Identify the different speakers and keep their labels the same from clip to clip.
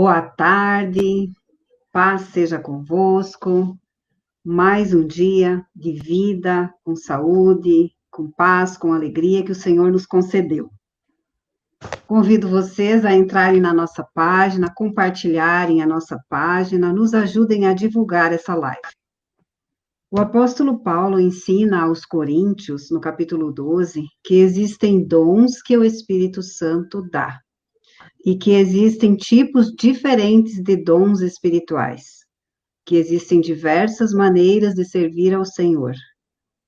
Speaker 1: Boa tarde, paz seja convosco. Mais um dia de vida, com saúde, com paz, com alegria que o Senhor nos concedeu. Convido vocês a entrarem na nossa página, compartilharem a nossa página, nos ajudem a divulgar essa live. O apóstolo Paulo ensina aos Coríntios, no capítulo 12, que existem dons que o Espírito Santo dá. E que existem tipos diferentes de dons espirituais, que existem diversas maneiras de servir ao Senhor,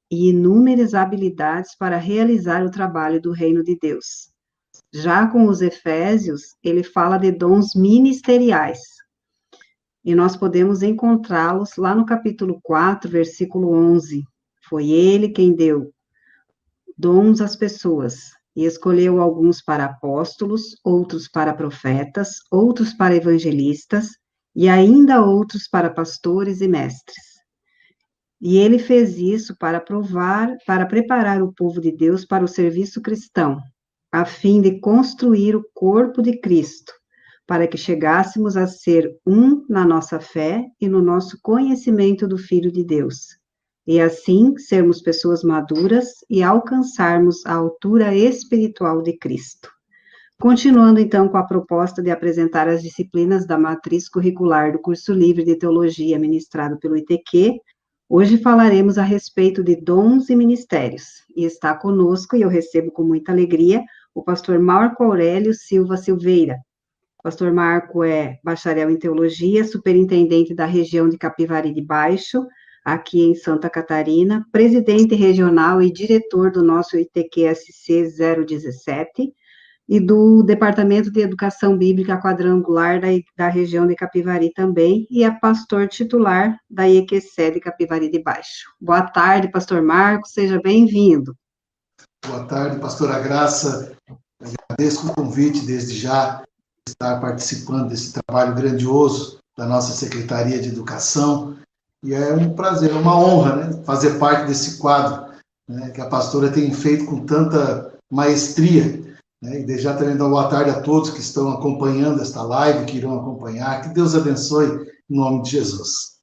Speaker 1: e inúmeras habilidades para realizar o trabalho do reino de Deus. Já com os Efésios, ele fala de dons ministeriais, e nós podemos encontrá-los lá no capítulo 4, versículo 11. Foi ele quem deu dons às pessoas, e escolheu alguns para apóstolos, outros para profetas, outros para evangelistas, e ainda outros para pastores e mestres. E ele fez isso para preparar o povo de Deus para o serviço cristão, a fim de construir o corpo de Cristo, para que chegássemos a ser um na nossa fé e no nosso conhecimento do Filho de Deus. E assim sermos pessoas maduras e alcançarmos a altura espiritual de Cristo. Continuando então com a proposta de apresentar as disciplinas da matriz curricular do curso livre de teologia ministrado pelo ITQ, hoje falaremos a respeito de dons e ministérios. E está conosco, e eu recebo com muita alegria, o pastor Marco Aurélio Silva Silveira. O pastor Marco é bacharel em teologia, superintendente da região de Capivari de Baixo, aqui em Santa Catarina, presidente regional e diretor do nosso ITQ-SC 017 e do Departamento de Educação Bíblica Quadrangular da região de Capivari também, e é pastor titular da IEQC de Capivari de Baixo. Boa tarde, pastor Marcos, seja bem-vindo.
Speaker 2: Boa tarde, pastora Graça. Agradeço o convite desde já de estar participando desse trabalho grandioso da nossa Secretaria de Educação. E é um prazer, é uma honra, né, fazer parte desse quadro, né, que a pastora tem feito com tanta maestria. Né, e desde já também dar boa tarde a todos que estão acompanhando esta live, que irão acompanhar. Que Deus abençoe, em nome de Jesus.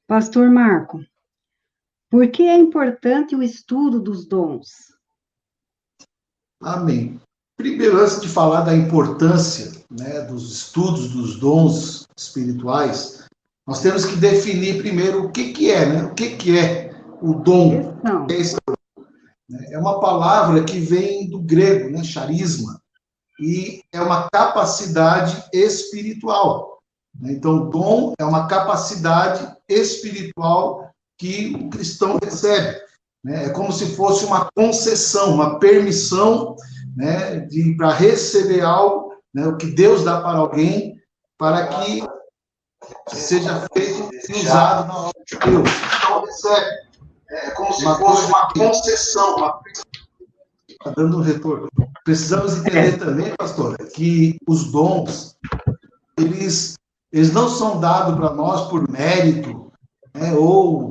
Speaker 1: Pastor Marco, por que é importante o estudo dos dons?
Speaker 2: Amém. Primeiro, antes de falar da importância, né, dos estudos dos dons espirituais, nós temos que definir primeiro o que é, né? O que é o dom? É uma palavra que vem do grego, né? Charisma, e é uma capacidade espiritual. Então, dom é uma capacidade espiritual que o cristão recebe. É como se fosse uma concessão, uma permissão, né, para receber algo, né, o que Deus dá para alguém, para que seja feito e usado na obra de Deus. Então, recebe. É como se fosse uma concessão. Está dando um retorno. Precisamos entender também, pastor, que os dons, eles não são dados para nós por mérito, né, ou,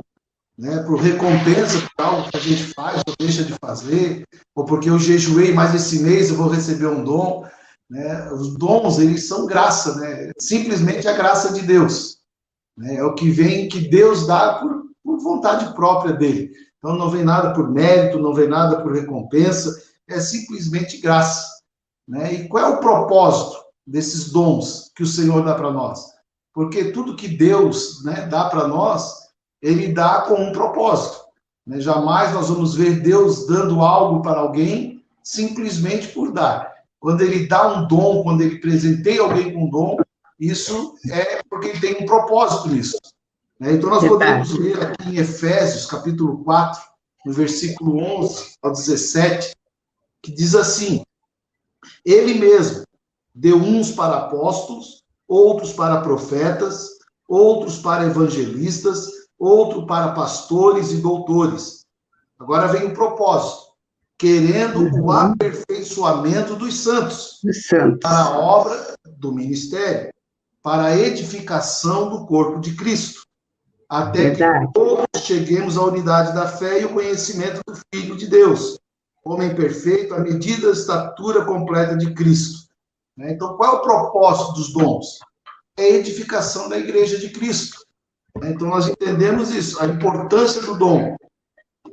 Speaker 2: né, por recompensa por algo que a gente faz ou deixa de fazer, ou porque eu jejuei mais esse mês eu vou receber um dom. Né? Os dons, eles são graça, né? Simplesmente a graça de Deus. Né? É o que vem, que Deus dá por vontade própria dele. Então não vem nada por mérito, não vem nada por recompensa, é simplesmente graça. Né? E qual é o propósito desses dons que o Senhor dá para nós? Porque tudo que Deus, né, dá para nós, ele dá com um propósito. Né? Jamais nós vamos ver Deus dando algo para alguém simplesmente por dar. Quando ele dá um dom, quando ele presenteia alguém com um dom, isso é porque ele tem um propósito nisso. Né? Então nós podemos ler aqui em Efésios, capítulo 4, no versículo 11 ao 17, que diz assim: ele mesmo deu uns para apóstolos, outros para profetas, outros para evangelistas, outro para pastores e doutores. Agora vem o propósito, querendo o aperfeiçoamento dos santos, para a obra do ministério, para a edificação do corpo de Cristo, até que todos cheguemos à unidade da fé e o conhecimento do Filho de Deus, homem perfeito, à medida da estatura completa de Cristo. né? Então, qual é o propósito dos dons? É a edificação da igreja de Cristo. Então, nós entendemos isso, a importância do dom.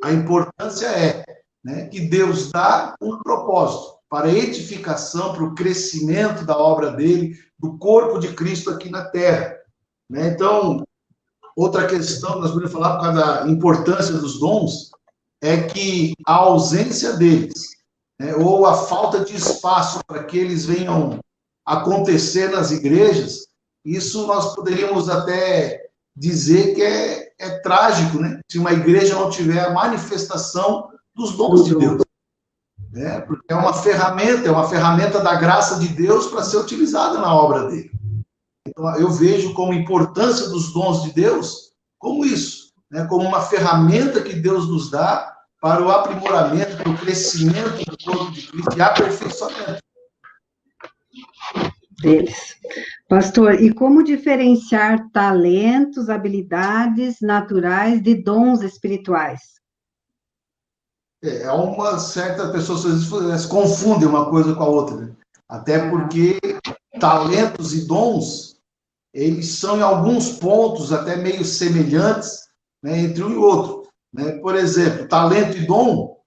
Speaker 2: A importância é, né, que Deus dá um propósito para a edificação, para o crescimento da obra dele, do corpo de Cristo aqui na Terra, né? Então, outra questão que nós podemos falar por causa da importância dos dons é que a ausência deles, né, ou a falta de espaço para que eles venham acontecer nas igrejas, isso nós poderíamos até dizer que é trágico, né? Se uma igreja não tiver a manifestação dos dons de Deus, né? Porque é uma ferramenta da graça de Deus para ser utilizada na obra dele. Então, eu vejo como importância dos dons de Deus como isso, né? Como uma ferramenta que Deus nos dá para o aprimoramento, para o crescimento do corpo de Cristo e aperfeiçoamento
Speaker 1: deles. Pastor, e como diferenciar talentos, habilidades naturais de dons espirituais?
Speaker 2: É uma certa pessoa às vezes confunde uma coisa com a outra, né? Até porque talentos e dons, eles são em alguns pontos até meio semelhantes, né, entre um e outro, né? Por exemplo, talento e dom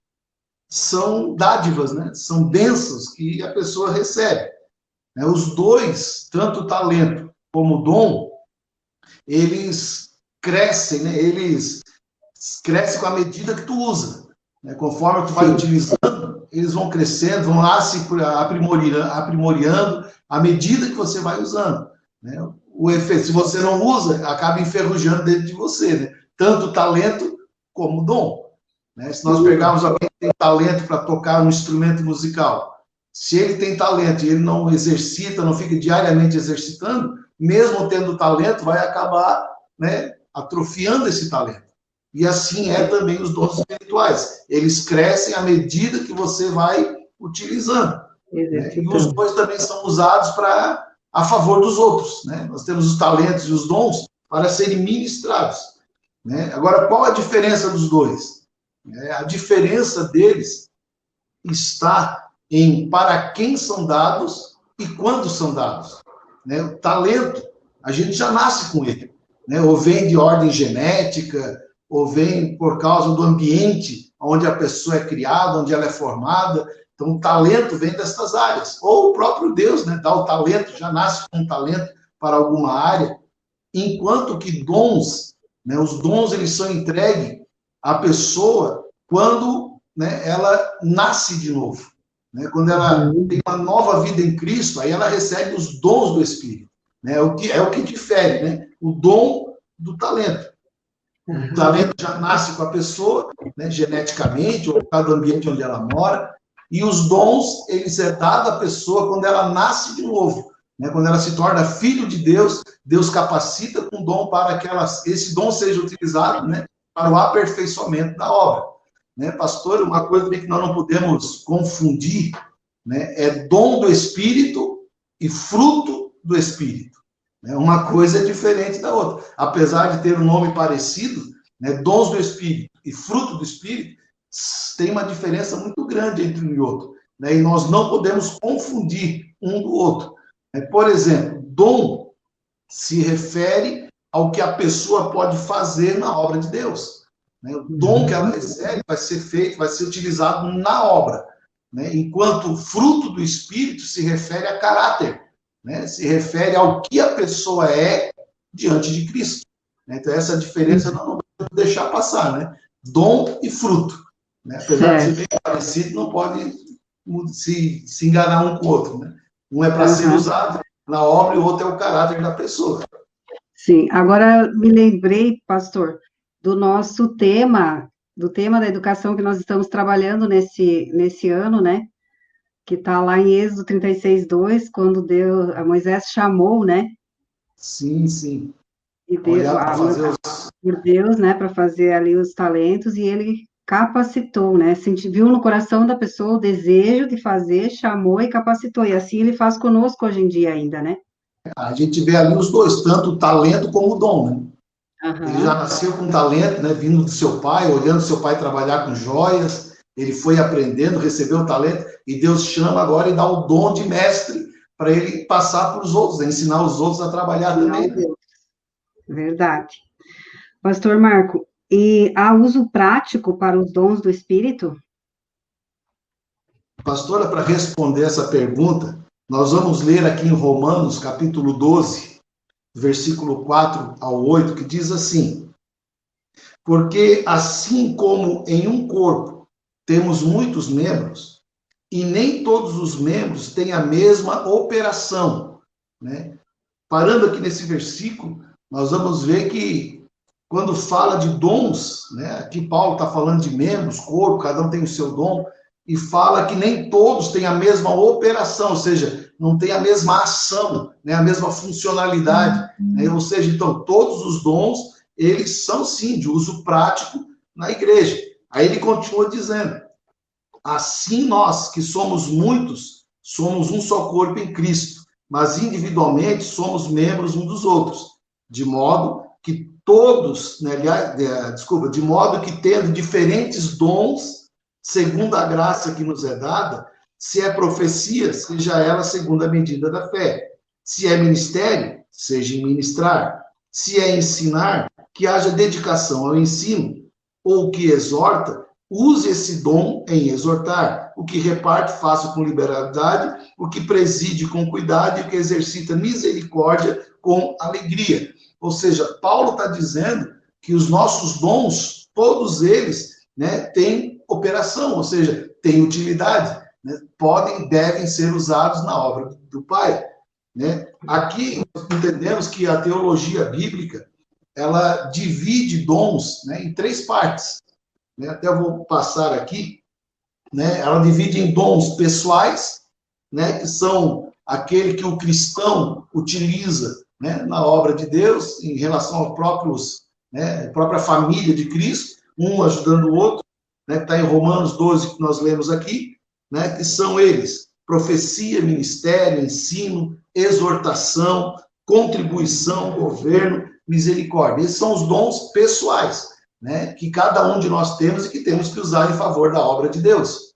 Speaker 2: são dádivas, né? São bênçãos que a pessoa recebe, né? Os dois, tanto o talento como o dom, eles crescem, né? Eles crescem com a medida que tu usa, né? Conforme tu vai utilizando, eles vão crescendo, vão lá se aprimorando à medida que você vai usando, né? O efeito, se você não usa, acaba enferrujando dentro de você, né? Tanto o talento como o dom, né? Se nós pegarmos alguém que tem talento para tocar um instrumento musical, se ele tem talento e ele não exercita, não fica diariamente exercitando, mesmo tendo talento, vai acabar, né, atrofiando esse talento. E assim é também os dons espirituais. Eles crescem à medida que você vai utilizando, né? E os dois também são usados a favor dos outros, né? Nós temos os talentos e os dons para serem ministrados, né? Agora, qual a diferença dos dois? A diferença deles está em para quem são dados e quando são dados, né? O talento, a gente já nasce com ele, né? Ou vem de ordem genética, ou vem por causa do ambiente onde a pessoa é criada, onde ela é formada. Então, o talento vem dessas áreas. Ou o próprio Deus, né, dá o talento, já nasce com um talento para alguma área. Enquanto que dons, né, os dons eles são entregues à pessoa quando, né, ela nasce de novo, né? Quando ela tem uma nova vida em Cristo, aí ela recebe os dons do Espírito, né? É o que difere, né? O dom do talento. O talento já nasce com a pessoa, né, geneticamente, ou por causa do ambiente onde ela mora, e os dons, eles é dado à pessoa quando ela nasce de novo, né? Quando ela se torna filho de Deus, Deus capacita com dom para que esse dom seja utilizado, né, para o aperfeiçoamento da obra, né? Pastor, uma coisa que nós não podemos confundir, né, é dom do Espírito e fruto do Espírito. Uma coisa é diferente da outra. Apesar de ter um nome parecido, né, dons do Espírito e fruto do Espírito, tem uma diferença muito grande entre um e outro, né? E nós não podemos confundir um do outro. Por exemplo, dom se refere ao que a pessoa pode fazer na obra de Deus, né? O dom que ela recebe vai ser feito, vai ser utilizado na obra, né? Enquanto o fruto do Espírito se refere a caráter, né? Se refere ao que a pessoa é diante de Cristo, né? Então, essa diferença não podemos deixar passar, né? Dom e fruto, né? Apesar de ser bem parecido, não pode se enganar um com o outro, né? Um é para ser usado na obra e o outro é o caráter da pessoa.
Speaker 1: Sim, agora me lembrei, pastor, do nosso tema, do tema da educação que nós estamos trabalhando nesse ano, né? Que está lá em Êxodo 36:2, quando a Moisés chamou, né?
Speaker 2: Sim, sim.
Speaker 1: E por Deus, né, para fazer ali os talentos, e ele capacitou, né? Viu no coração da pessoa o desejo de fazer, chamou e capacitou. E assim ele faz conosco hoje em dia ainda, né?
Speaker 2: A gente vê ali os dois, tanto o talento como o dom, né? Ele já nasceu com talento, né? Vindo do seu pai, olhando seu pai trabalhar com joias, ele foi aprendendo, recebeu o talento, e Deus chama agora e dá o dom de mestre para ele passar para os outros, ensinar os outros a trabalhar também. Né?
Speaker 1: Verdade. Pastor Marco, e há uso prático para os dons do Espírito?
Speaker 2: Pastora, para responder essa pergunta, nós vamos ler aqui em Romanos, capítulo 12, versículo 4 ao 8, que diz assim: porque assim como em um corpo temos muitos membros, e nem todos os membros têm a mesma operação, né? Parando aqui nesse versículo, nós vamos ver que quando fala de dons, né? Aqui Paulo está falando de membros, corpo, cada um tem o seu dom, e fala que nem todos têm a mesma operação, ou seja, não tem a mesma ação, né? A mesma funcionalidade, né? Ou seja, então, todos os dons, eles são sim de uso prático na igreja. Aí ele continua dizendo: assim nós, que somos muitos, somos um só corpo em Cristo, mas individualmente somos membros uns dos outros, de modo que todos, né, de modo que tendo diferentes dons, segundo a graça que nos é dada, se é profecia, seja ela segundo a medida da fé. Se é ministério, seja em ministrar. Se é ensinar, que haja dedicação ao ensino. Ou que exorta, use esse dom em exortar. O que reparte, faça com liberalidade. O que preside com cuidado e o que exercita misericórdia com alegria. Ou seja, Paulo está dizendo que os nossos dons, todos eles, né, têm operação, ou seja, têm utilidade, né, podem, devem ser usados na obra do Pai. Né? Aqui entendemos que a teologia bíblica, ela divide dons, né, em 3 partes. Né? Até eu vou passar aqui. Né? Ela divide em dons pessoais, né, que são aquele que o cristão utiliza, né, na obra de Deus, em relação aos próprios, né, própria família de Cristo, um ajudando o outro, né, que está em Romanos 12, que nós lemos aqui, né, que são eles: profecia, ministério, ensino, exortação, contribuição, governo, misericórdia. Esses são os dons pessoais, né, que cada um de nós temos e que temos que usar em favor da obra de Deus.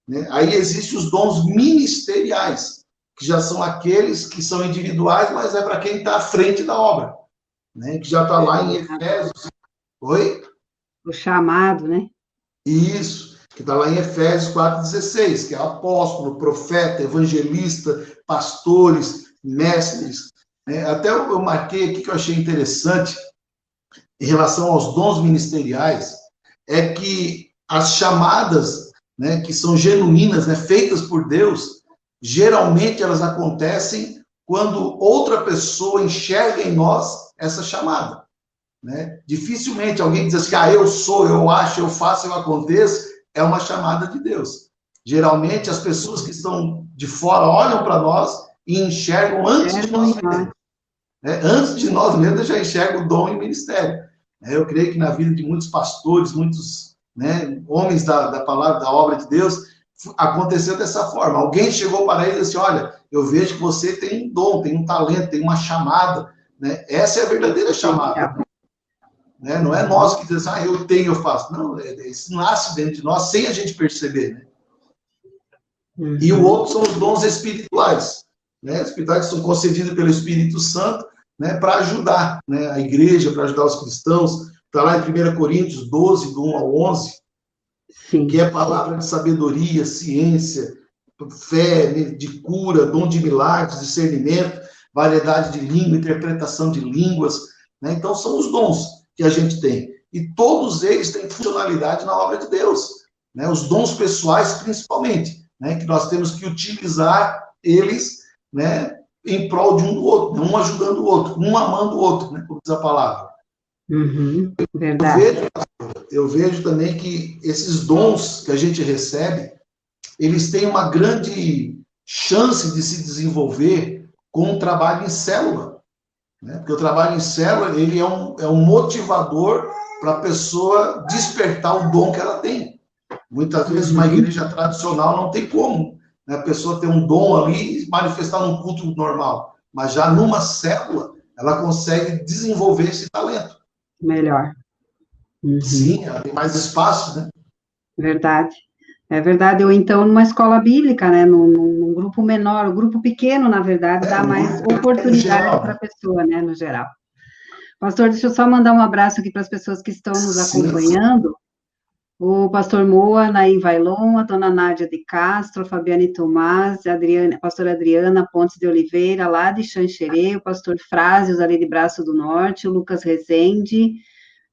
Speaker 2: Né? Aí existem os dons ministeriais, que já são aqueles que são individuais, mas é para quem está à frente da obra, né? Que já está lá em Efésios. Oi?
Speaker 1: O chamado, né?
Speaker 2: Isso, que está lá em Efésios 4,16, que é apóstolo, profeta, evangelista, pastores, mestres. Né? Até eu marquei aqui que eu achei interessante, em relação aos dons ministeriais, é que as chamadas, né, que são genuínas, né, feitas por Deus, geralmente elas acontecem quando outra pessoa enxerga em nós essa chamada. Né? Dificilmente alguém diz assim: ah, eu sou, eu acho, eu faço, eu aconteço. É uma chamada de Deus. Geralmente as pessoas que estão de fora olham para nós e enxergam antes de nós mesmos. Né? Antes de nós mesmos, já enxerga o dom e o ministério. Eu creio que na vida de muitos pastores, muitos, né, homens da palavra, da obra de Deus, aconteceu dessa forma. Alguém chegou para ele e disse: olha, eu vejo que você tem um dom, tem um talento, tem uma chamada. Né? Essa é a verdadeira chamada. Né? Não é nós que dizemos: ah, eu tenho, eu faço. Não, isso nasce dentro de nós sem a gente perceber. Né? Uhum. E o outro são os dons espirituais. Né? Os espirituais que são concedidos pelo Espírito Santo, né, para ajudar, né, a igreja, para ajudar os cristãos. Está lá em 1 Coríntios 12, do 1 ao 11, sim, que é palavra de sabedoria, ciência, fé, de cura, dom de milagres, discernimento, variedade de língua, interpretação de línguas. Né? Então, são os dons que a gente tem. E todos eles têm funcionalidade na obra de Deus. Né? Os dons pessoais, principalmente, né, que nós temos que utilizar eles, né, em prol de um do outro, um ajudando o outro, um amando o outro, né, como diz a palavra.
Speaker 1: Uhum, verdade.
Speaker 2: Eu vejo também que esses dons que a gente recebe, eles têm uma grande chance de se desenvolver com o trabalho em célula. Né? Porque o trabalho em célula, ele é um motivador para a pessoa despertar o dom que ela tem. Muitas vezes uma igreja tradicional não tem como, né, a pessoa ter um dom ali e manifestar num culto normal. Mas já numa célula, ela consegue desenvolver esse talento.
Speaker 1: Melhor. Uhum.
Speaker 2: Sim, ela tem mais espaço, né?
Speaker 1: Verdade. É verdade, ou então numa escola bíblica, né, num grupo menor, o grupo pequeno, na verdade, dá
Speaker 2: No
Speaker 1: mais
Speaker 2: grupo pequeno
Speaker 1: oportunidade
Speaker 2: geral,
Speaker 1: para
Speaker 2: né?
Speaker 1: a pessoa, né, no geral. Pastor, deixa eu só mandar um abraço aqui para as pessoas que estão nos
Speaker 2: Sim, sim.
Speaker 1: acompanhando. O pastor Moa, Naim Vailon, a dona Nádia de Castro, a Fabiane Tomás, a pastora Adriana Pontes de Oliveira, lá de Xanxerê, o pastor Frásios, ali de Braço do Norte, o Lucas Rezende,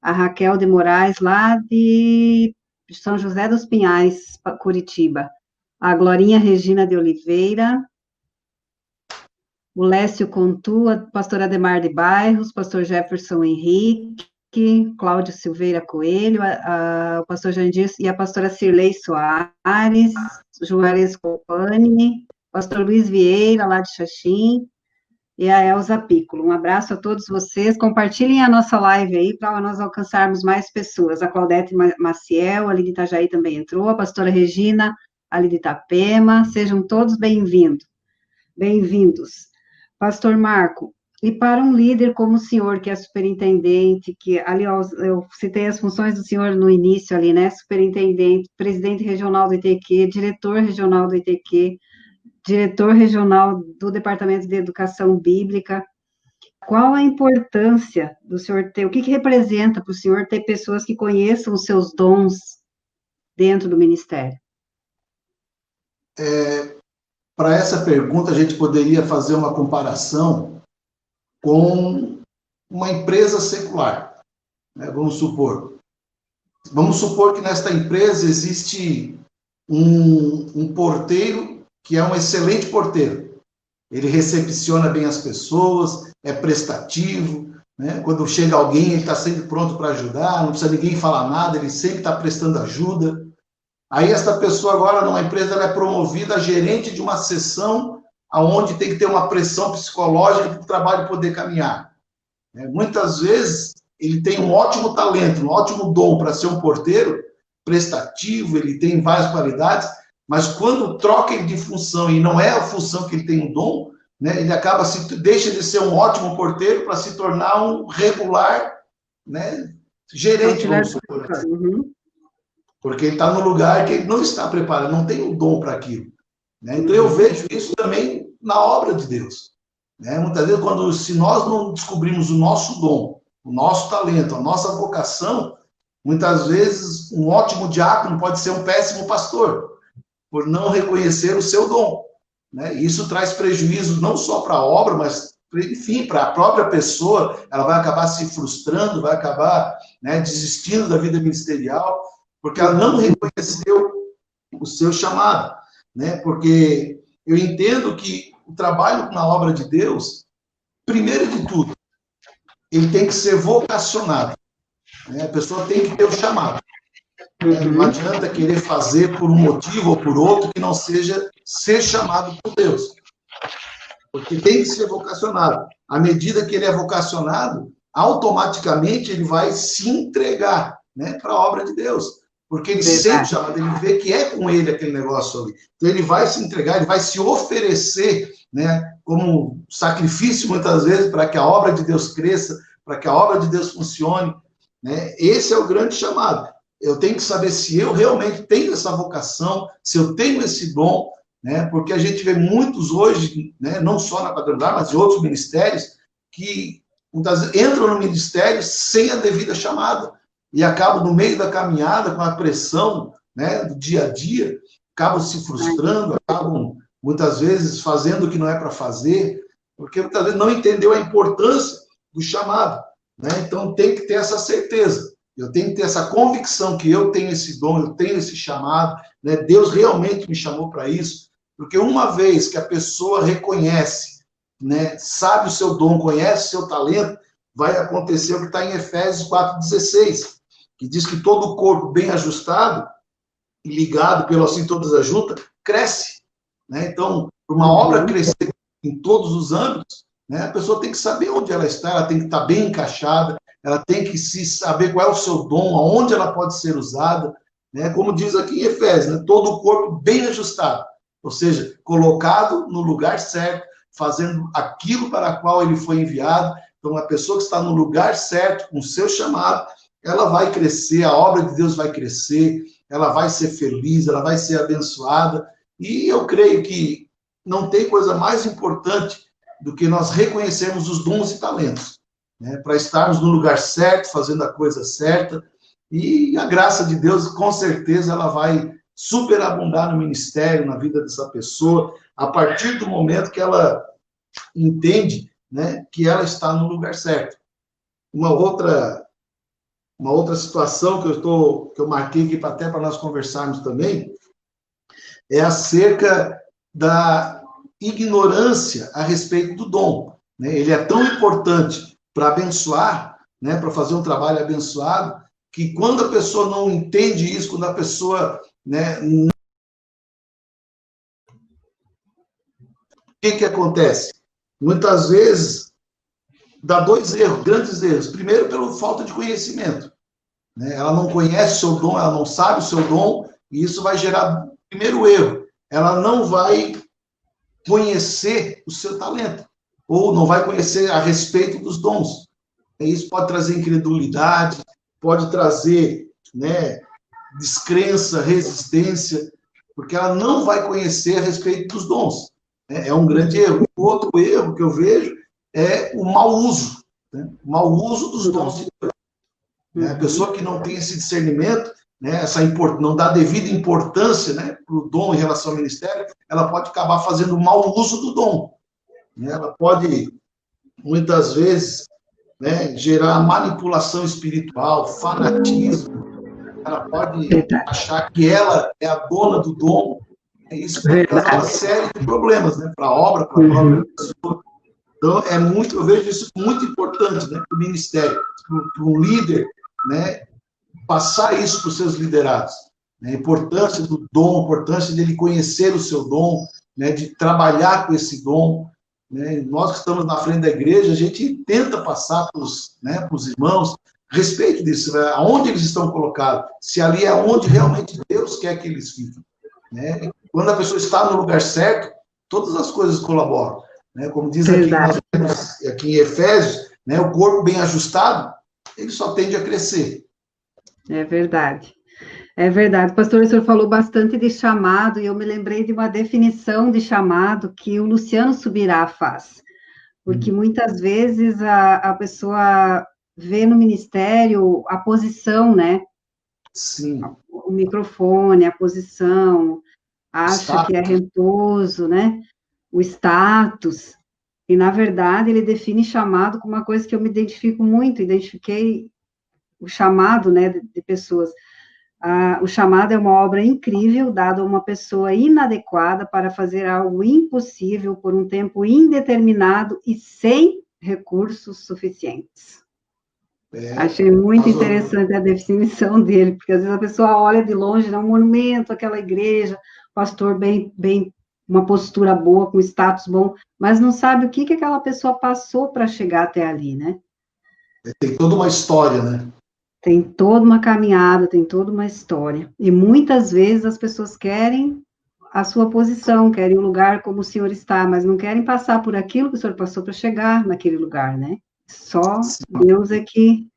Speaker 1: a Raquel de Moraes, lá de São José dos Pinhais, Curitiba, a Glorinha Regina de Oliveira, o Lécio Contu, a pastora Ademar de Bairros, pastor Jefferson Henrique, Cláudio Silveira Coelho, o pastor Jandir e a pastora Cirlei Soares, Juarez Copani, pastor Luiz Vieira, lá de Xaxim, e a Elza Piccolo. Um abraço a todos vocês. Compartilhem a nossa live aí para nós alcançarmos mais pessoas. A Claudete Maciel, ali de Itajaí também entrou, a pastora Regina, ali de Itapema. Sejam todos bem-vindos. Bem-vindos. Pastor Marco, e para um líder como o senhor, que é superintendente, que, ali, eu citei as funções do senhor no início ali, né? Superintendente, presidente regional do ITQ, diretor regional do ITQ, diretor regional do Departamento de Educação Bíblica. Qual a importância do senhor ter, o que representa para o senhor ter pessoas que conheçam os seus dons dentro do ministério?
Speaker 2: Para essa pergunta, a gente poderia fazer uma comparação com uma empresa secular, né? Vamos supor que nesta empresa existe um porteiro que é um excelente porteiro. Ele recepciona bem as pessoas, é prestativo, né? Quando chega alguém, ele está sempre pronto para ajudar, não precisa ninguém falar nada, ele sempre está prestando ajuda. Aí essa pessoa agora, numa empresa, ela é promovida a gerente de uma seção onde tem que ter uma pressão psicológica para o trabalho poder caminhar. Muitas vezes, ele tem um ótimo talento, um ótimo dom para ser um porteiro, prestativo, ele tem várias qualidades, mas quando troca ele de função e não é a função que ele tem um dom, né, ele deixa de ser um ótimo porteiro para se tornar um regular, né, gerente, vamos supor assim.
Speaker 1: Uhum.
Speaker 2: Porque ele está no lugar que ele não está preparado, não tem o dom para aquilo. Né? Então eu vejo isso também na obra de Deus. Né? Muitas vezes, se nós não descobrimos o nosso dom, o nosso talento, a nossa vocação, muitas vezes um ótimo diácono pode ser um péssimo pastor, por não reconhecer o seu dom. Né? E isso traz prejuízo não só para a obra, mas, enfim, para a própria pessoa. Ela vai acabar se frustrando, vai acabar, né, desistindo da vida ministerial, porque ela não reconheceu o seu chamado. Né? Porque eu entendo que o trabalho na obra de Deus, primeiro de tudo, ele tem que ser vocacionado. Né? A pessoa tem que ter o chamado. Não adianta querer fazer por um motivo ou por outro que não seja ser chamado por Deus. Porque tem que ser vocacionado. À medida que ele é vocacionado, automaticamente ele vai se entregar, né, para a obra de Deus. Porque ele sente chamado, ele vê que é com ele aquele negócio ali. Então ele vai se entregar, ele vai se oferecer, né, como sacrifício muitas vezes para que a obra de Deus cresça, para que a obra de Deus funcione. Né? Esse é o grande chamado. Eu tenho que saber se eu realmente tenho essa vocação, se eu tenho esse dom, né? Porque a gente vê muitos hoje, né, não só na quadrangular, mas em outros ministérios, que muitas vezes entram no ministério sem a devida chamada e acabam no meio da caminhada com a pressão, né, do dia a dia, acabam se frustrando, acabam muitas vezes fazendo o que não é para fazer, porque muitas vezes não entendeu a importância do chamado. Né? Então tem que ter essa certeza. Eu tenho que ter essa convicção que eu tenho esse dom, eu tenho esse chamado, né? Deus realmente me chamou para isso, porque uma vez que a pessoa reconhece, né, sabe o seu dom, conhece o seu talento, vai acontecer o que está em Efésios 4,16, que diz que todo o corpo bem ajustado e ligado pelo assim todas as juntas, cresce. Né? Então, para uma obra crescer em todos os âmbitos, né, a pessoa tem que saber onde ela está, ela tem que estar bem encaixada, ela tem que saber qual é o seu dom, aonde ela pode ser usada, né? Como diz aqui em Efésios, né? Todo o corpo bem ajustado, ou seja, colocado no lugar certo, fazendo aquilo para a qual ele foi enviado. Então, a pessoa que está no lugar certo, com o seu chamado, ela vai crescer, a obra de Deus vai crescer, ela vai ser feliz, ela vai ser abençoada. E eu creio que não tem coisa mais importante do que nós reconhecermos os dons e talentos, né? Para estarmos no lugar certo, fazendo a coisa certa. E a graça de Deus, com certeza, ela vai superabundar no ministério, na vida dessa pessoa, a partir do momento que ela entende, né, que ela está no lugar certo. Uma outra situação que eu marquei aqui até para nós conversarmos também é acerca da ignorância a respeito do dom, né? Ele é tão importante para abençoar, né, para fazer um trabalho abençoado, que quando a pessoa não entende isso, quando a pessoa, né, o que acontece? Muitas vezes dá dois erros, grandes erros. Primeiro, pela falta de conhecimento, né? Ela não conhece o seu dom, ela não sabe o seu dom, e isso vai gerar, primeiro erro, ela não vai conhecer o seu talento, ou não vai conhecer a respeito dos dons. E isso pode trazer incredulidade, pode trazer, né, descrença, resistência, porque ela não vai conhecer a respeito dos dons. É um grande erro. Outro erro que eu vejo é o mau uso, né? O mau uso dos dons de Deus. Né? A pessoa que não tem esse discernimento, né, não dá devida importância, né, para o dom em relação ao ministério, ela pode acabar fazendo mau uso do dom. Né? Ela pode, muitas vezes, né, gerar manipulação espiritual, fanatismo. Ela pode achar que ela é a dona do dom. Isso pode causar uma série de problemas, né, para a obra, para a própria pessoa. Então, eu vejo isso muito importante, né, para o ministério, para um líder, né, passar isso para os seus liderados. Né, a importância do dom, a importância dele conhecer o seu dom, né, de trabalhar com esse dom. Né, nós que estamos na frente da igreja, a gente tenta passar para os, né, para os irmãos a respeito disso, né, aonde eles estão colocados, se ali é onde realmente Deus quer que eles fiquem. Né? Quando a pessoa está no lugar certo, todas as coisas colaboram. Né? Como diz aqui, nós temos aqui em Efésios, né, o corpo bem ajustado, ele só tende a crescer.
Speaker 1: É verdade. É verdade. Pastor, o senhor falou bastante de chamado, e eu me lembrei de uma definição de chamado que o Luciano Subirá faz. Porque muitas vezes a pessoa vê no ministério a posição, né?
Speaker 2: Sim.
Speaker 1: O microfone, a posição, acha que é rentoso, né? O status. E, na verdade, ele define chamado como uma coisa que eu me identifico muito, identifiquei o chamado, né, de pessoas. O chamado é uma obra incrível, dada a uma pessoa inadequada para fazer algo impossível por um tempo indeterminado e sem recursos suficientes. Achei muito interessante a definição dele, porque às vezes a pessoa olha de longe, é um monumento, aquela igreja, pastor bem, uma postura boa, com status bom, mas não sabe o que aquela pessoa passou para chegar até ali, né?
Speaker 2: Tem toda uma história, né?
Speaker 1: Tem toda uma caminhada, tem toda uma história. E muitas vezes as pessoas querem a sua posição, querem o lugar como o senhor está, mas não querem passar por aquilo que o senhor passou para chegar naquele lugar, né? Só Deus é que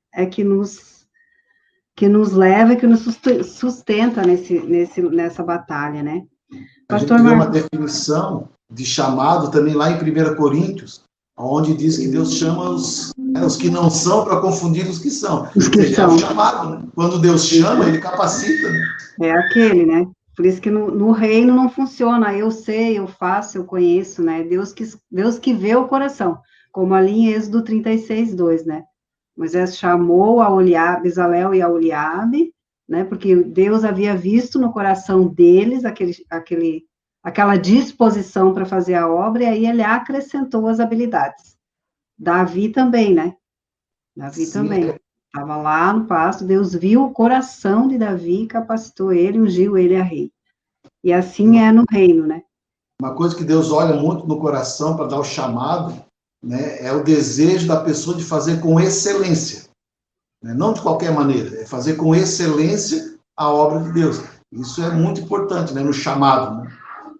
Speaker 1: nos leva, que nos sustenta nessa batalha, né?
Speaker 2: Pastor, a gente vê uma definição de chamado também lá em 1 Coríntios, onde diz que Deus chama os que não são para confundir os que são.
Speaker 1: Os que são.
Speaker 2: É o chamado, né? Quando Deus chama, ele capacita. Né?
Speaker 1: É aquele, né? Por isso que no reino não funciona, eu sei, eu faço, eu conheço, né? Deus que vê o coração, como ali em Êxodo 36:2, né? Moisés chamou a Oliabe, Bezalel e a Oliabe, né? Porque Deus havia visto no coração deles aquela disposição para fazer a obra, e aí ele acrescentou as habilidades. Davi também, né? Davi também. Estava lá no pasto, Deus viu o coração de Davi, capacitou ele, ungiu ele a rei. E assim é no reino, né?
Speaker 2: Uma coisa que Deus olha muito no coração para dar o chamado, né, é o desejo da pessoa de fazer com excelência. Né? Não de qualquer maneira, é fazer com excelência a obra de Deus. Isso é muito importante, né, no chamado. Né?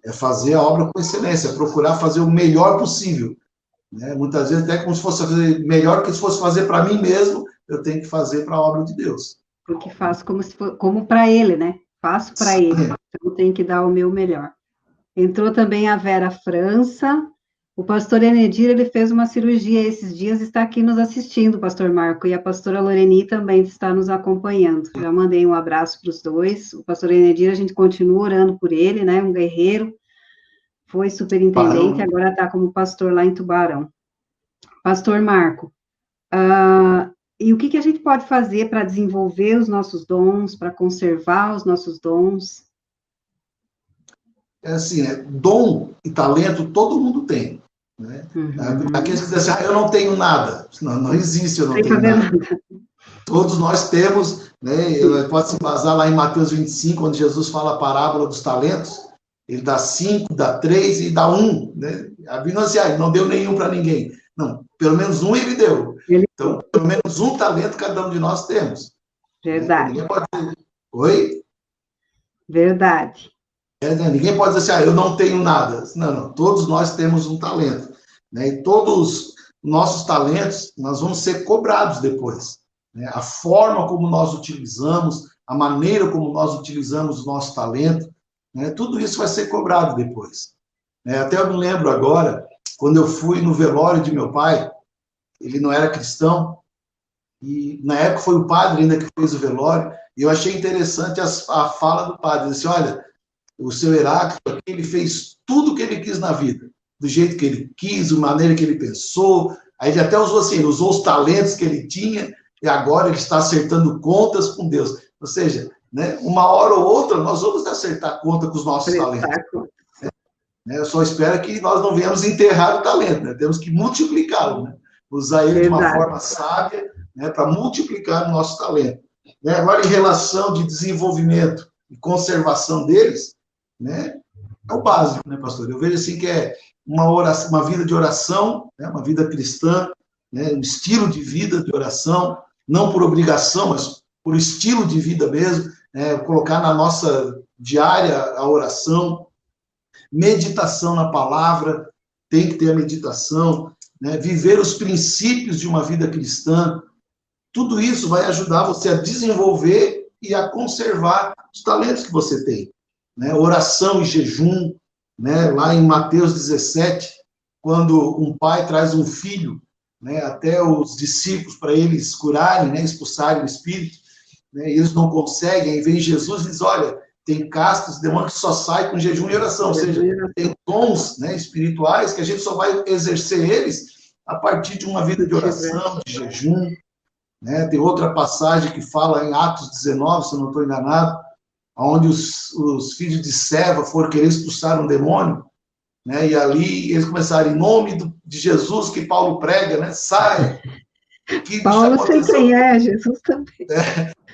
Speaker 2: É fazer a obra com excelência, é procurar fazer o melhor possível. Né? Muitas vezes até como se fosse fazer melhor que se fosse fazer para mim mesmo, eu tenho que fazer para a obra de Deus.
Speaker 1: Porque faço como para ele, né? faço para ele, então tenho que dar o meu melhor. Entrou também a Vera França. O pastor Enedir, ele fez uma cirurgia esses dias, está aqui nos assistindo, pastor Marco, e a pastora Loreni também está nos acompanhando. Já mandei um abraço para os dois. O pastor Enedir, a gente continua orando por ele, né? Um guerreiro, foi superintendente, agora está como pastor lá em Tubarão. Pastor Marco, e o que a gente pode fazer para desenvolver os nossos dons, para conservar os nossos dons?
Speaker 2: É assim, dom e talento todo mundo tem. Né? Aqueles que dizem assim, eu não tenho nada. Não existe, eu não tenho nada. Todos nós temos, né? Pode se basar lá em Mateus 25, onde Jesus fala a parábola dos talentos. Ele dá 5, dá 3 e dá 1. Né? A Bíblia assim, ele não deu nenhum para ninguém. Não, pelo menos um ele deu. Então, pelo menos um talento cada um de nós temos.
Speaker 1: Verdade.
Speaker 2: Ninguém pode dizer, oi?
Speaker 1: Verdade.
Speaker 2: Ninguém pode dizer assim, eu não tenho nada. Não, todos nós temos um talento. Né? E todos os nossos talentos, nós vamos ser cobrados depois. Né? A forma como nós utilizamos, a maneira como nós utilizamos o nosso talento, né? Tudo isso vai ser cobrado depois. Até eu me lembro agora, quando eu fui no velório de meu pai, ele não era cristão, e na época foi o padre ainda que fez o velório, e eu achei interessante a fala do padre. Ele disse, olha, o seu Heráclito aqui, ele fez tudo o que ele quis na vida, do jeito que ele quis, da maneira que ele pensou. Aí ele até usou assim, ele usou os talentos que ele tinha, e agora ele está acertando contas com Deus. Ou seja, né, uma hora ou outra, nós vamos acertar conta com os nossos talentos. Eu só espero que nós não venhamos enterrar o talento, né? Temos que multiplicá-lo, né? Usar ele de uma forma sábia, né, para multiplicar o nosso talento. Agora, em relação de desenvolvimento e conservação deles, né, é o básico, né, pastor? Eu vejo assim que é uma vida de oração, né, uma vida cristã, né, um estilo de vida de oração, não por obrigação, mas por estilo de vida mesmo, né, colocar na nossa diária a oração, meditação na palavra, tem que ter a meditação, né, viver os princípios de uma vida cristã. Tudo isso vai ajudar você a desenvolver e a conservar os talentos que você tem. Né? Oração e jejum, né? Lá em Mateus 17, quando um pai traz um filho, né, até os discípulos para eles curarem, né, expulsarem o espírito, né, e eles não conseguem, aí vem Jesus e diz, olha, tem castas, demônios que só sai com jejum e oração, ou seja, tem dons, né, espirituais que a gente só vai exercer eles a partir de uma vida de oração, de jejum. Né? Tem outra passagem que fala em Atos 19, se eu não estou enganado, onde os filhos de Seva foram querer expulsar um demônio, né? E ali eles começaram, em nome de Jesus que Paulo prega, né? Sai.
Speaker 1: Paulo sei quem é, Jesus também.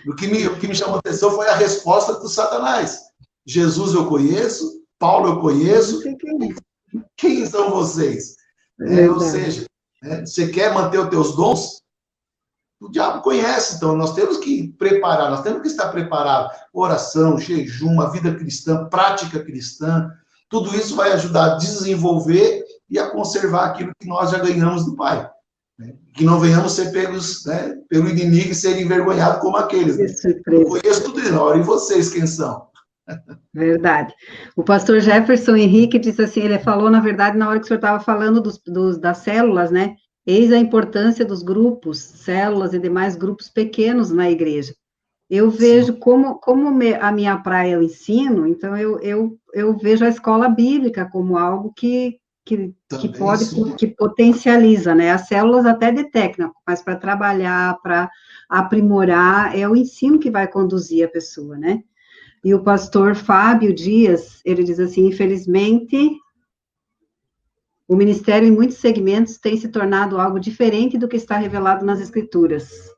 Speaker 2: O que me chamou a atenção foi a resposta do Satanás. Jesus eu conheço, Paulo eu conheço, quem são vocês? Ou seja, né? Você quer manter os teus dons? O diabo conhece, então nós temos que preparar, nós temos que estar preparados. Oração, jejum, a vida cristã, prática cristã, tudo isso vai ajudar a desenvolver e a conservar aquilo que nós já ganhamos do Pai. Né? Que não venhamos ser pegos, né, pelo inimigo e ser envergonhados como aqueles. Né? Eu conheço tudo isso, e vocês quem são?
Speaker 1: Verdade. O pastor Jefferson Henrique disse assim, ele falou, na verdade, na hora que o senhor estava falando das células, né? Eis a importância dos grupos, células e demais grupos pequenos na igreja. Eu vejo como a minha praia é o ensino, então eu vejo a escola bíblica como algo que pode, que potencializa, né? As células até detectam, mas para trabalhar, para aprimorar, é o ensino que vai conduzir a pessoa, né? E o pastor Fábio Dias, ele diz assim, infelizmente, o ministério, em muitos segmentos, tem se tornado algo diferente do que está revelado nas Escrituras.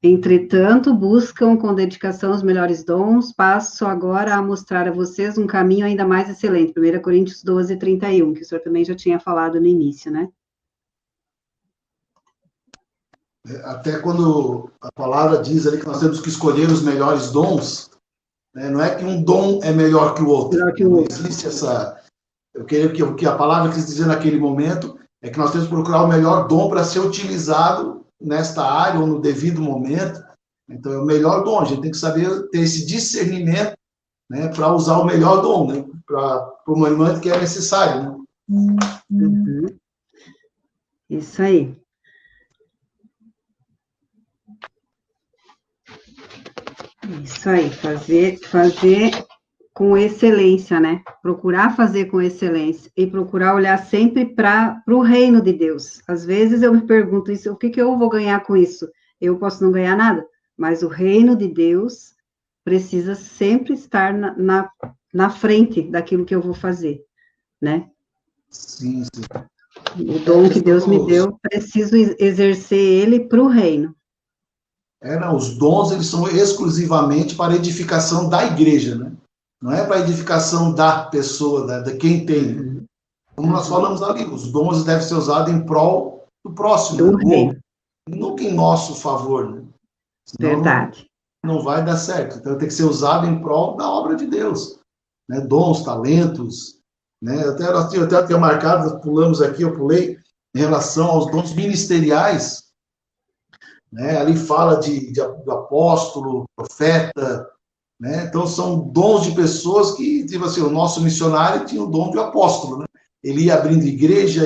Speaker 1: Entretanto, buscam com dedicação os melhores dons. Passo agora a mostrar a vocês um caminho ainda mais excelente. 1 Coríntios 12, 31, que o senhor também já tinha falado no início, né?
Speaker 2: Até quando a palavra diz ali que nós temos que escolher os melhores dons, né? Não é que um dom é melhor que o outro. Não existe essa... Eu creio que o que a palavra quis dizer naquele momento é que nós temos que procurar o melhor dom para ser utilizado nesta área ou no devido momento, Então, é o melhor dom, a gente tem que saber ter esse discernimento, né, para usar o melhor dom, né, para o momento que é necessário, né?
Speaker 1: Uhum. Isso aí. Isso aí, fazer com excelência, né? Procurar fazer com excelência e procurar olhar sempre para o reino de Deus. Às vezes eu me pergunto isso, o que que eu vou ganhar com isso? Eu posso não ganhar nada, mas o reino de Deus precisa sempre estar na frente daquilo que eu vou fazer, né?
Speaker 2: Sim, sim.
Speaker 1: O dom que Deus me deu, preciso exercer ele para o reino.
Speaker 2: Não, os dons, eles são exclusivamente para edificação da igreja, né? Não é para edificação da pessoa, de quem tem.
Speaker 1: Uhum.
Speaker 2: Como nós falamos ali, os dons devem ser usados em prol do próximo,
Speaker 1: Do
Speaker 2: né? Do
Speaker 1: reino.
Speaker 2: outro. Nunca em nosso favor, né? Senão
Speaker 1: Verdade.
Speaker 2: não vai dar certo. Então tem que ser usado em prol da obra de Deus, né? Dons, talentos, né? Eu até tenho marcado, pulamos aqui, eu pulei, em relação aos dons ministeriais, né? Ali fala de apóstolo, profeta, né? Então são dons de pessoas que, tipo assim, o nosso missionário tinha o dom de apóstolo, né? Ele ia abrindo igreja,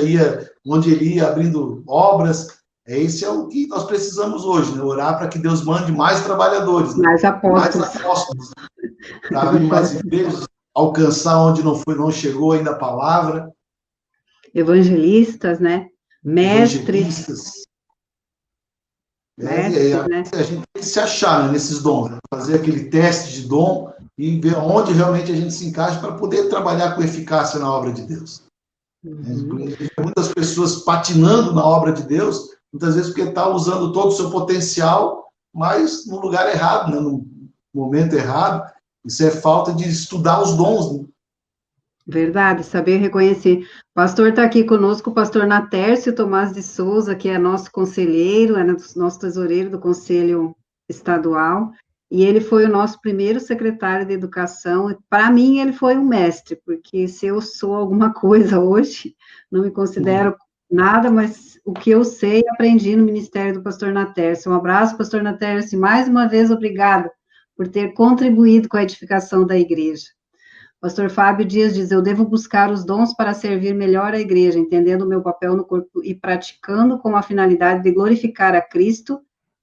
Speaker 2: onde ele ia abrindo obras. Esse é o que nós precisamos hoje, né? Orar para que Deus mande mais trabalhadores, né?
Speaker 1: Mais apóstolos.
Speaker 2: Mais apóstolos, para abrir mais igrejas, alcançar onde não chegou ainda a palavra.
Speaker 1: Evangelistas, né? Mestres.
Speaker 2: Evangelistas.
Speaker 1: Mestres, né?
Speaker 2: A gente tem que se achar, né, nesses dons, né? Fazer aquele teste de dom e ver onde realmente a gente se encaixa para poder trabalhar com eficácia na obra de Deus.
Speaker 1: Uhum.
Speaker 2: Muitas pessoas patinando na obra de Deus, muitas vezes porque está usando todo o seu potencial, mas no lugar errado, né? No momento errado. Isso é falta de estudar os dons, né?
Speaker 1: Verdade, saber reconhecer. O pastor está aqui conosco, o pastor Natércio Tomás de Souza, que é nosso conselheiro, é nosso tesoureiro do Conselho Estadual, e ele foi o nosso primeiro secretário de Educação, e para mim ele foi um mestre, porque se eu sou alguma coisa hoje, não me considero nada, mas o que eu sei, aprendi no Ministério do pastor Natércio. Um abraço, pastor Natércio, e mais uma vez, obrigado por ter contribuído com a edificação da igreja. Pastor Fábio Dias diz, eu devo buscar os dons para servir melhor a igreja, entendendo o meu papel no corpo e praticando com a finalidade de glorificar a Cristo.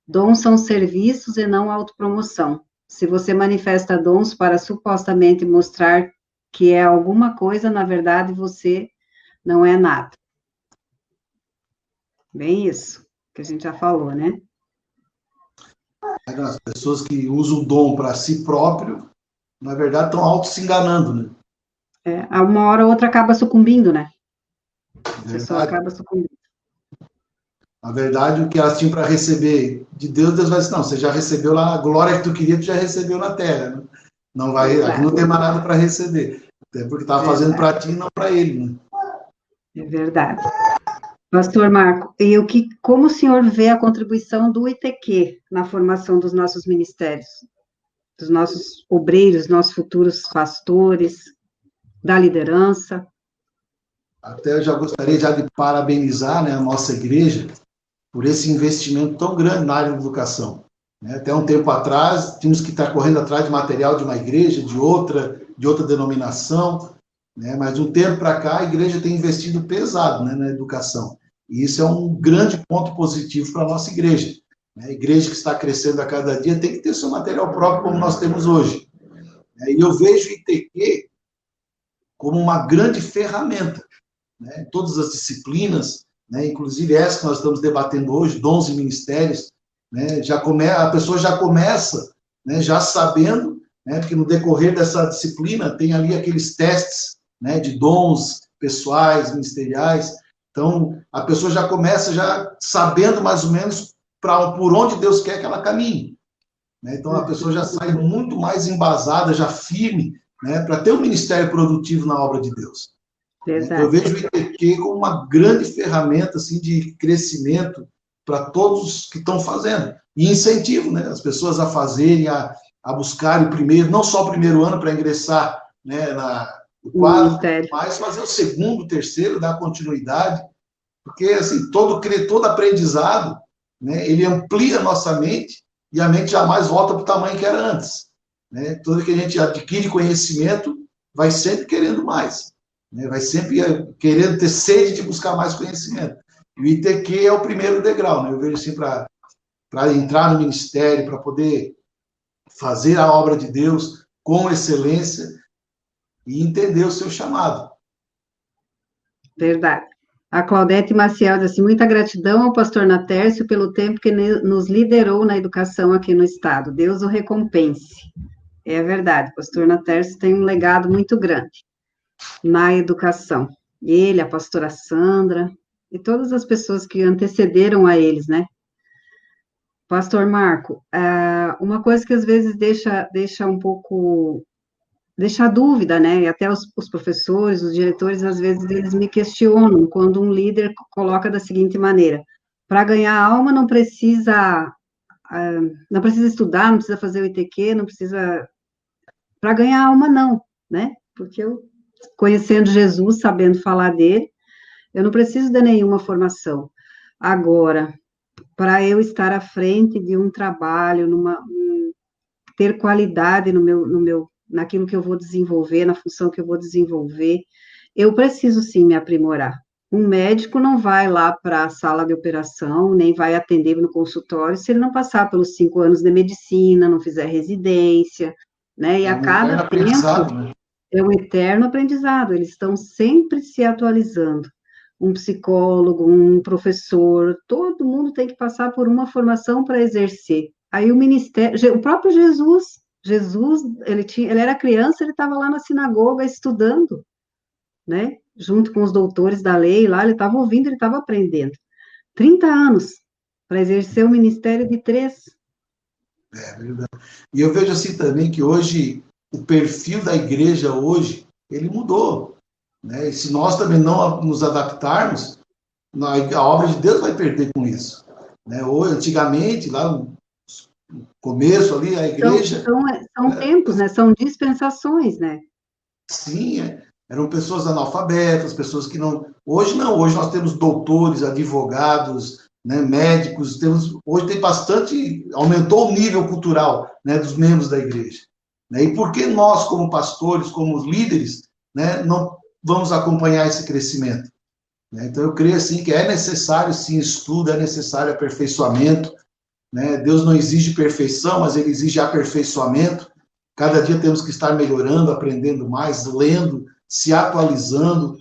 Speaker 1: Dons são serviços e não autopromoção. Se você manifesta dons para supostamente mostrar que é alguma coisa, na verdade, você não é nada. Bem isso, que a gente já falou, né?
Speaker 2: As pessoas que usam o dom para si próprio, na verdade, estão se enganando, né?
Speaker 1: Uma hora ou outra acaba sucumbindo, né? A pessoa acaba sucumbindo.
Speaker 2: Na verdade, o que elas tinham para receber de Deus, Deus vai dizer, não, você já recebeu lá, a glória que tu queria, tu já recebeu na terra. Né? Não vai, aqui não tem mais nada para receber. Até porque estava fazendo para ti e não para ele. Né?
Speaker 1: É verdade. Pastor Marco, como o senhor vê a contribuição do ITQ na formação dos nossos ministérios, dos nossos obreiros, nossos futuros pastores, da liderança?
Speaker 2: Até eu já gostaria de parabenizar, né, a nossa igreja por esse investimento tão grande na área da educação. Né? Até um tempo atrás, tínhamos que estar correndo atrás de material de uma igreja, de outra denominação, né? Mas de um tempo para cá, a igreja tem investido pesado, né, na educação. E isso é um grande ponto positivo para a nossa igreja. Né? A igreja que está crescendo a cada dia tem que ter seu material próprio, como nós temos hoje. E eu vejo o ITQ como uma grande ferramenta, né? Em todas as disciplinas, né? Inclusive essa que nós estamos debatendo hoje, dons e ministérios, né? A pessoa já começa, né, já sabendo, né, porque no decorrer dessa disciplina tem ali aqueles testes, né, de dons pessoais, ministeriais. Então, a pessoa já começa já sabendo mais ou menos por onde Deus quer que ela caminhe. Né? Então, a pessoa já sai muito mais embasada, já firme, né, para ter um ministério produtivo na obra de Deus. Verdade. Então, eu vejo o ITQ como uma grande ferramenta assim, de crescimento para todos que estão fazendo. E incentivo, né, as pessoas a fazerem, a buscarem o primeiro, não só o primeiro ano para ingressar, né, no quadro, mas fazer o segundo, o terceiro, dar continuidade. Porque assim, todo aprendizado, né, ele amplia a nossa mente e a mente jamais volta para o tamanho que era antes. Né? Tudo que a gente adquire conhecimento, vai sempre querendo mais. Né? Vai sempre querendo ter sede de buscar mais conhecimento. E o ITQ é o primeiro degrau. Né? Eu vejo assim, para entrar no ministério, para poder fazer a obra de Deus com excelência e entender o seu chamado.
Speaker 1: Verdade. A Claudete Maciel diz assim, muita gratidão ao pastor Natércio pelo tempo que nos liderou na educação aqui no estado. Deus o recompense. É verdade, o pastor Natércio tem um legado muito grande na educação. Ele, a pastora Sandra e todas as pessoas que antecederam a eles, né? Pastor Marco, uma coisa que às vezes deixa um pouco, deixa dúvida, né? E até os professores, os diretores, às vezes eles me questionam quando um líder coloca da seguinte maneira: para ganhar alma não precisa estudar, não precisa fazer o ITQ, não precisa. Para ganhar alma, não, né? Porque eu, conhecendo Jesus, sabendo falar dele, eu não preciso de nenhuma formação. Agora, para eu estar à frente de um trabalho, ter qualidade naquilo que eu vou desenvolver, na função que eu vou desenvolver, eu preciso sim me aprimorar. Um médico não vai lá para a sala de operação, nem vai atender no consultório, se ele não passar pelos 5 anos de medicina, não fizer residência, né? E a cada tempo,
Speaker 2: né?
Speaker 1: É um eterno aprendizado, eles estão sempre se atualizando. Um psicólogo, um professor, todo mundo tem que passar por uma formação para exercer. Aí o ministério, o próprio Jesus, ele era criança, ele estava lá na sinagoga estudando, né? Junto com os doutores da lei lá, ele estava ouvindo, ele estava aprendendo. 30 anos para exercer o ministério de 3.
Speaker 2: É verdade. E eu vejo assim também que hoje, o perfil da igreja hoje, ele mudou. Né? E se nós também não nos adaptarmos, a obra de Deus vai perder com isso. Né? Hoje, antigamente, lá no começo ali, a igreja...
Speaker 1: São tempos, né? São dispensações, né?
Speaker 2: Sim, eram pessoas analfabetas, pessoas que não... Hoje não, hoje nós temos doutores, advogados, né, médicos, hoje tem bastante... Aumentou o nível cultural, né, dos membros da igreja. Né? E por que nós, como pastores, como líderes, né, não vamos acompanhar esse crescimento? Né? Então, eu creio assim, que é necessário, sim, estudo, é necessário aperfeiçoamento. Né? Deus não exige perfeição, mas Ele exige aperfeiçoamento. Cada dia temos que estar melhorando, aprendendo mais, lendo, se atualizando.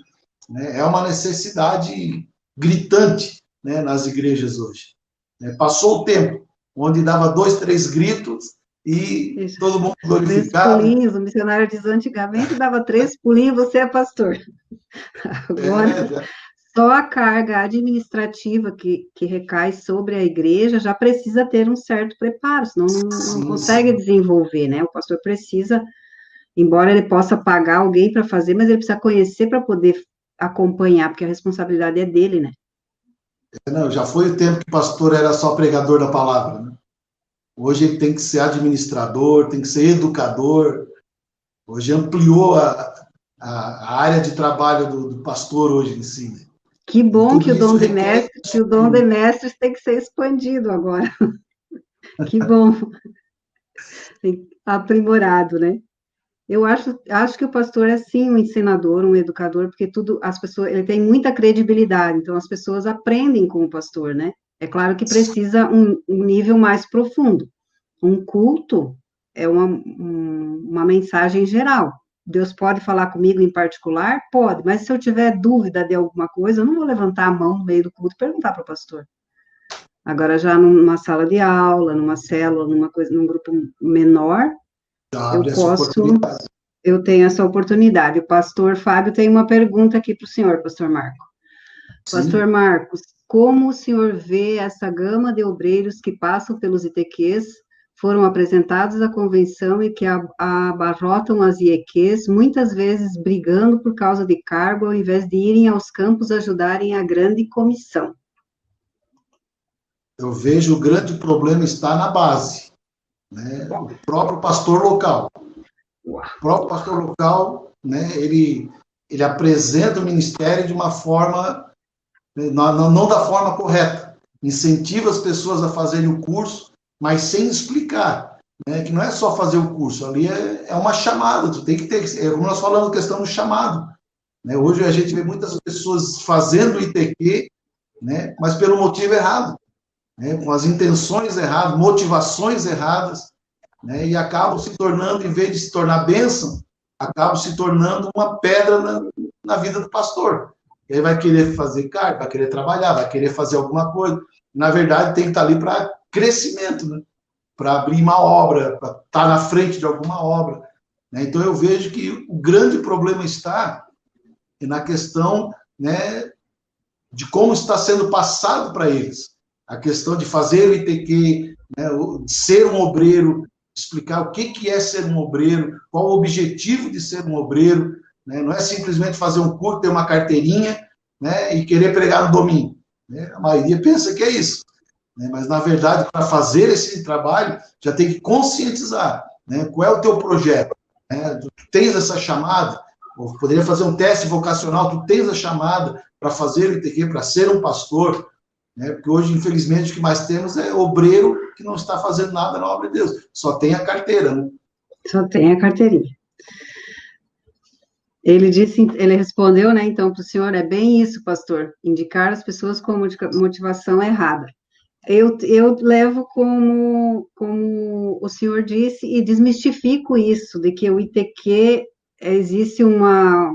Speaker 2: Né? É uma necessidade gritante, né, nas igrejas hoje. Né? Passou o tempo onde dava 2, 3 gritos e isso. Todo mundo glorificava.
Speaker 1: 3 pulinhos, o missionário diz, antigamente dava 3 pulinhos, você é pastor. Agora, só a carga administrativa que recai sobre a igreja já precisa ter um certo preparo, senão não consegue desenvolver, né? O pastor precisa, embora ele possa pagar alguém para fazer, mas ele precisa conhecer para poder acompanhar, porque a responsabilidade é dele, né?
Speaker 2: Não, já foi o tempo que o pastor era só pregador da palavra, né? Hoje ele tem que ser administrador, tem que ser educador. Hoje ampliou a área de trabalho do pastor hoje em si.
Speaker 1: Que bom que o dom de mestres tem que ser expandido agora. Que bom. Aprimorado, né? Eu acho que o pastor é sim um ensinador, um educador, porque ele tem muita credibilidade, então as pessoas aprendem com o pastor, né? É claro que precisa um nível mais profundo. Um culto é uma mensagem geral. Deus pode falar comigo em particular? Pode, mas se eu tiver dúvida de alguma coisa, eu não vou levantar a mão no meio do culto e perguntar para o pastor. Agora, já numa sala de aula, numa célula, num grupo menor, eu tenho essa oportunidade. O pastor Fábio tem uma pergunta aqui para o senhor, pastor Marco. Sim. Pastor Marcos, como o senhor vê essa gama de obreiros que passam pelos ITQs, foram apresentados à convenção e que abarrotam as IEQs, muitas vezes brigando por causa de cargo, ao invés de irem aos campos ajudarem a grande comissão?
Speaker 2: Eu vejo o grande problema está na base, né? O próprio pastor local. O próprio pastor local, né, ele apresenta o ministério de uma forma, não da forma correta. Incentiva as pessoas a fazerem o curso, mas sem explicar, né? Que não é só fazer o curso, ali é uma chamada, tu tem que ter, como nós falamos, questão do chamado, né? Hoje a gente vê muitas pessoas fazendo ITQ, né? Mas pelo motivo errado, né? Com as intenções erradas, motivações erradas, né? E acabam se tornando, em vez de se tornar bênção, acabam se tornando uma pedra na vida do pastor. E aí vai querer fazer carne, vai querer trabalhar, vai querer fazer alguma coisa. Na verdade, tem que estar ali para crescimento, né? Para abrir uma obra, para estar na frente de alguma obra, né? Então, eu vejo que o grande problema está na questão, né, de como está sendo passado para eles. A questão de fazer o ITQ, né, de ser um obreiro, explicar o que é ser um obreiro, qual o objetivo de ser um obreiro, né? Não é simplesmente fazer um curso, ter uma carteirinha, né, e querer pregar no domingo, né? A maioria pensa que é isso, né? Mas, na verdade, para fazer esse trabalho, já tem que conscientizar, né? Qual é o teu projeto, né? Tu tens essa chamada, ou poderia fazer um teste vocacional, tu tens a chamada para fazer o ITQ, para ser um pastor, né? Porque hoje, infelizmente, o que mais temos é obreiro que não está fazendo nada na obra de Deus, só tem a carteira, né?
Speaker 1: Só tem a carteirinha. Ele disse, ele respondeu, né, então, para o senhor, é bem isso, pastor, indicar as pessoas com motivação errada. Eu levo como o senhor disse e desmistifico isso, de que o ITQ existe uma,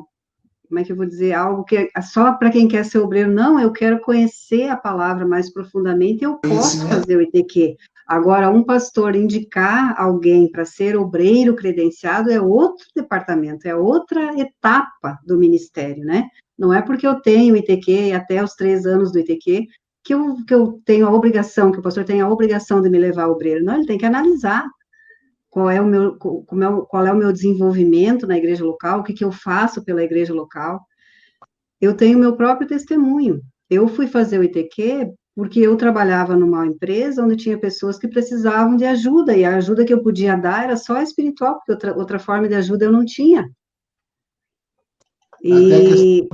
Speaker 1: como é que eu vou dizer, algo que é só para quem quer ser obreiro. Não, eu quero conhecer a palavra mais profundamente, eu posso fazer o ITQ. Agora, um pastor indicar alguém para ser obreiro credenciado é outro departamento, é outra etapa do ministério, né? Não é porque eu tenho ITQ até os 3 anos do ITQ que eu tenho a obrigação, que o pastor tem a obrigação de me levar ao obreiro. Não, ele tem que analisar qual é o meu desenvolvimento na igreja local, o que eu faço pela igreja local. Eu tenho meu próprio testemunho. Eu fui fazer o ITQ porque eu trabalhava numa empresa onde tinha pessoas que precisavam de ajuda, e a ajuda que eu podia dar era só espiritual, porque outra forma de ajuda eu não tinha.
Speaker 2: Até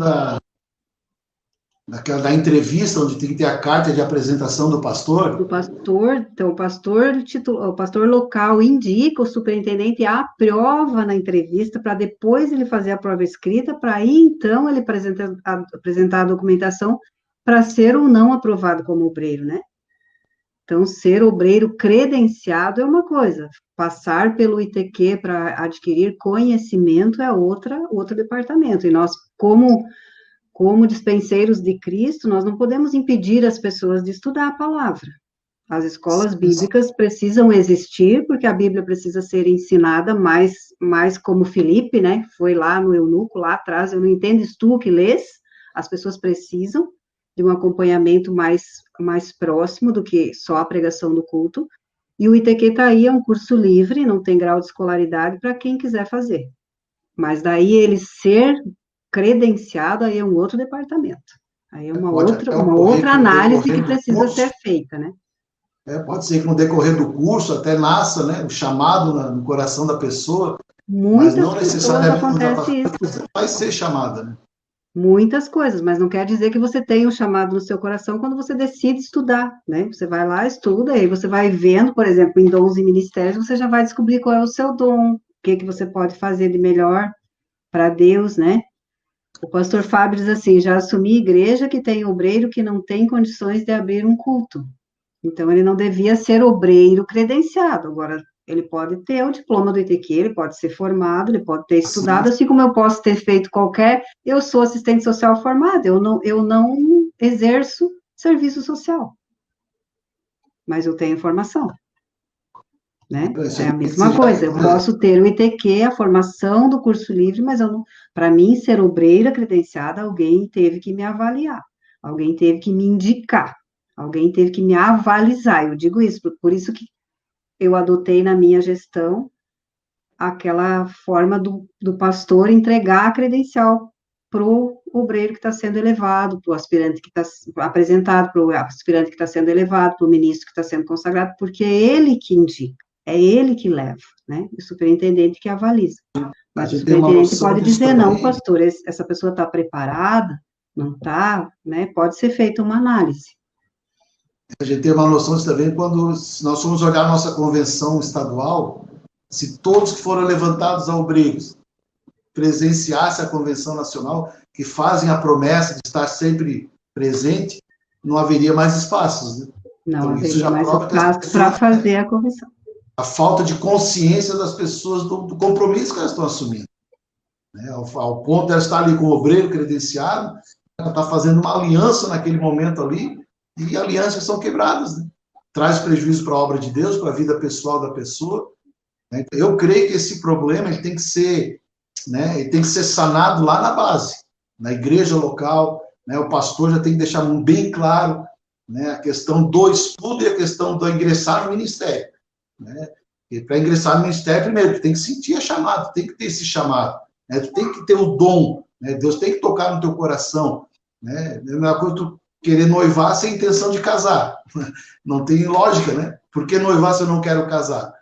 Speaker 2: a questão da entrevista, onde tem que ter a carta de apresentação do pastor.
Speaker 1: Do pastor, então o pastor local indica o superintendente a prova na entrevista, para depois ele fazer a prova escrita, para aí então ele apresentar a documentação para ser ou não aprovado como obreiro, né? Então, ser obreiro credenciado é uma coisa, passar pelo ITQ para adquirir conhecimento é outro departamento, e nós, como dispenseiros de Cristo, nós não podemos impedir as pessoas de estudar a palavra. As escolas bíblicas precisam existir, porque a Bíblia precisa ser ensinada mais como Filipe, né? Foi lá no eunuco, lá atrás, eu não entendo tu que lês, as pessoas precisam de um acompanhamento mais próximo do que só a pregação do culto, e o ITQ está aí, é um curso livre, não tem grau de escolaridade para quem quiser fazer. Mas daí ele ser credenciado, aí é um outro departamento. Aí é uma outra análise que precisa ser feita, né?
Speaker 2: Pode ser que no decorrer do curso até nasça, né, o chamado no coração da pessoa,
Speaker 1: mas
Speaker 2: não necessariamente
Speaker 1: acontece isso.
Speaker 2: Vai ser chamada, né?
Speaker 1: Muitas coisas, mas não quer dizer que você tenha um chamado no seu coração quando você decide estudar, né? Você vai lá, estuda, e aí você vai vendo, por exemplo, em dons e ministérios, você já vai descobrir qual é o seu dom, o que você pode fazer de melhor para Deus, né? O pastor Fábio diz assim, já assumi igreja que tem obreiro que não tem condições de abrir um culto. Então, ele não devia ser obreiro credenciado. Agora, ele pode ter o diploma do ITQ, ele pode ser formado, ele pode ter estudado, assim como eu posso ter feito eu sou assistente social formada, eu não exerço serviço social. Mas eu tenho formação. Né? É a mesma coisa, eu posso ter o ITQ, a formação do curso livre, mas para mim, ser obreira credenciada, alguém teve que me avaliar, alguém teve que me indicar, alguém teve que me avalizar. Eu digo isso, por isso que eu adotei na minha gestão aquela forma do pastor entregar a credencial para o obreiro que está sendo elevado, para o aspirante que está apresentado, para o aspirante que está sendo elevado, para o ministro que está sendo consagrado, porque é ele que indica. É ele que leva, né? O superintendente que avaliza. Mas o superintendente pode dizer, não, pastor, essa pessoa está preparada, não está, né? Pode ser feita uma análise.
Speaker 2: A gente tem uma noção disso também quando, se nós formos olhar a nossa convenção estadual, se todos que foram levantados a obreiros presenciassem a convenção nacional, que fazem a promessa de estar sempre presente, não haveria mais espaços, né?
Speaker 1: Não
Speaker 2: Então, isso
Speaker 1: haveria
Speaker 2: já
Speaker 1: mais
Speaker 2: prova que as
Speaker 1: espaço para
Speaker 2: pessoas,
Speaker 1: fazer a correção.
Speaker 2: a falta de consciência das pessoas do compromisso que elas estão assumindo, né? Ao ponto de ela estar ali com o obreiro credenciado, ela está fazendo uma aliança naquele momento ali, e alianças são quebradas, né? Traz prejuízo para a obra de Deus, para a vida pessoal da pessoa, né? Eu creio que esse problema ele tem que ser, né, ele tem que ser sanado lá na base, na igreja local, né? O pastor já tem que deixar bem claro, né, a questão do estudo e a questão do ingressar no ministério, né? E para ingressar no ministério, primeiro, tu tem que sentir a chamada, tem que ter esse chamado, né? Tu tem que ter o dom, né? Deus tem que tocar no teu coração, né? Não é uma coisa tu querer noivar sem intenção de casar, não tem lógica, né? Por que noivar se eu não quero casar?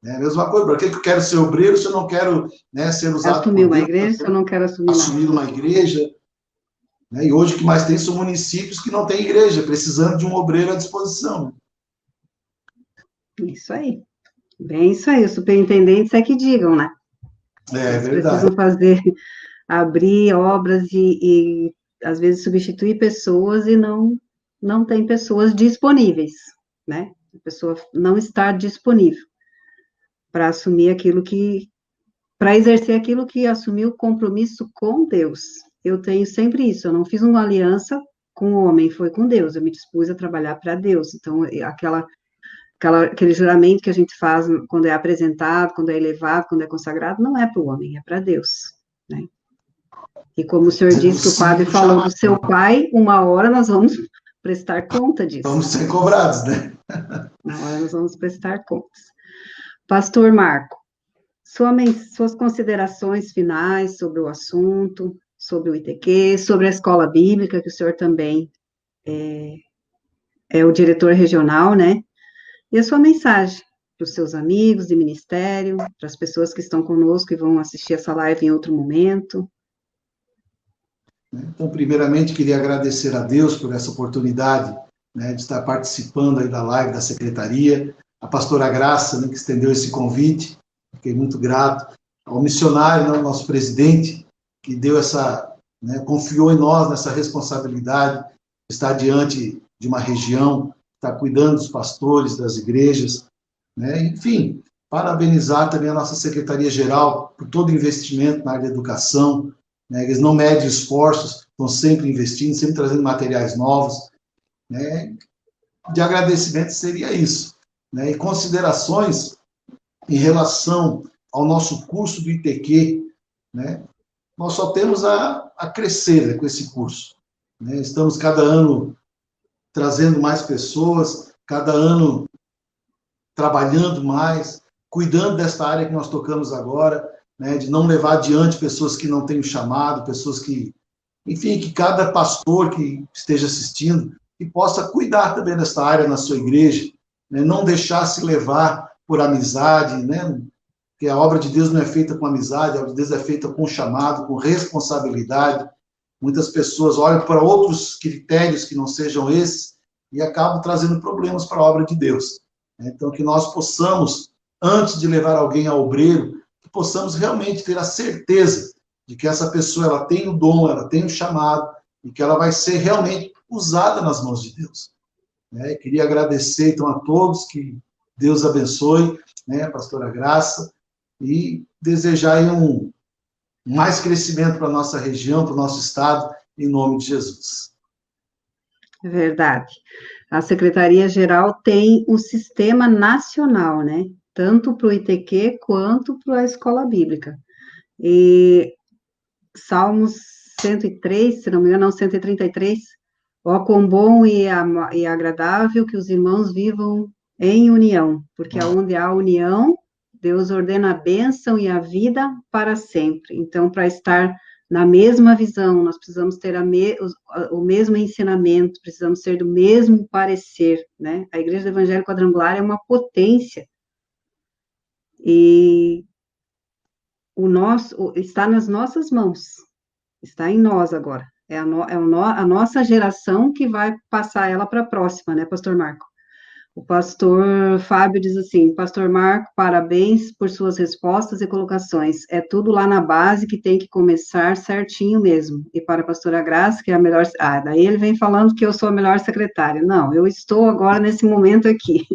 Speaker 2: É a mesma coisa, para que eu quero ser obreiro se eu não quero, né, ser usado
Speaker 1: Assumir
Speaker 2: por
Speaker 1: uma
Speaker 2: Deus,
Speaker 1: igreja, eu não quero assumir nada.
Speaker 2: assumir uma igreja, né? E hoje o que mais tem são municípios que não têm igreja, precisando de um obreiro à disposição.
Speaker 1: Isso aí. Bem isso aí, os superintendentes é que digam, né?
Speaker 2: É
Speaker 1: Eles
Speaker 2: verdade.
Speaker 1: precisam fazer, abrir obras e às vezes substituir pessoas e não tem pessoas disponíveis, né? A pessoa não está disponível para assumir aquilo que, para exercer aquilo que assumiu o compromisso com Deus. Eu tenho sempre isso, eu não fiz uma aliança com o homem, foi com Deus, eu me dispus a trabalhar para Deus. Então, aquele juramento que a gente faz quando é apresentado, quando é elevado, quando é consagrado, não é para o homem, é para Deus, né? E como o senhor disse que o padre falou do seu pai, uma hora nós vamos prestar conta disso.
Speaker 2: Vamos ser cobrados, né?
Speaker 1: Na hora nós vamos prestar contas. Pastor Marco, suas considerações finais sobre o assunto, sobre o ITQ, sobre a escola bíblica, que o senhor também é o diretor regional, né? E a sua mensagem para os seus amigos de ministério, para as pessoas que estão conosco e vão assistir essa live em outro momento.
Speaker 2: Então, primeiramente, queria agradecer a Deus por essa oportunidade, né, de estar participando aí da live da secretaria, a pastora Graça, né, que estendeu esse convite, fiquei muito grato, ao missionário, né, nosso presidente, que deu essa, né, confiou em nós nessa responsabilidade de estar diante de uma região, estar cuidando dos pastores, das igrejas, né, enfim, parabenizar também a nossa secretaria-geral por todo o investimento na área da educação, né, eles não medem esforços, estão sempre investindo, sempre trazendo materiais novos, né, de agradecimento seria isso, né, e considerações em relação ao nosso curso do ITQ, né, nós só temos a crescer, né, com esse curso, né, estamos cada ano trazendo mais pessoas, cada ano trabalhando mais, cuidando desta área que nós tocamos agora, né, de não levar adiante pessoas que não têm o chamado, pessoas que, enfim, que cada pastor que esteja assistindo, que possa cuidar também desta área na sua igreja, né, não deixar se levar por amizade, né, porque a obra de Deus não é feita com amizade, a obra de Deus é feita com chamado, com responsabilidade. Muitas pessoas olham para outros critérios que não sejam esses e acabam trazendo problemas para a obra de Deus. Então, que nós possamos, antes de levar alguém ao obreiro, que possamos realmente ter a certeza de que essa pessoa ela tem o dom, ela tem o chamado e que ela vai ser realmente usada nas mãos de Deus. Queria agradecer, então, a todos, que Deus abençoe, né, a pastora Graça, e desejar aí mais crescimento para a nossa região, para o nosso estado, em nome de Jesus.
Speaker 1: Verdade. A Secretaria-Geral tem um sistema nacional, né? Tanto para o ITQ quanto para a escola bíblica. E Salmos 103, se não me engano, não, 133, ó, quão bom e agradável que os irmãos vivam em união, porque onde há união, Deus ordena a bênção e a vida para sempre. Então, para estar na mesma visão, nós precisamos ter o mesmo ensinamento, precisamos ser do mesmo parecer, né? A Igreja do Evangelho Quadrangular é uma potência, e está nas nossas mãos, está em nós agora, a nossa geração que vai passar ela para a próxima, né, pastor Marco? O pastor Fábio diz assim: Pastor Marco, parabéns por suas respostas e colocações. É tudo lá na base que tem que começar certinho mesmo. E para a pastora Graça, que é a melhor. Ah, daí ele vem falando que eu sou a melhor secretária. Não, eu estou agora nesse momento aqui.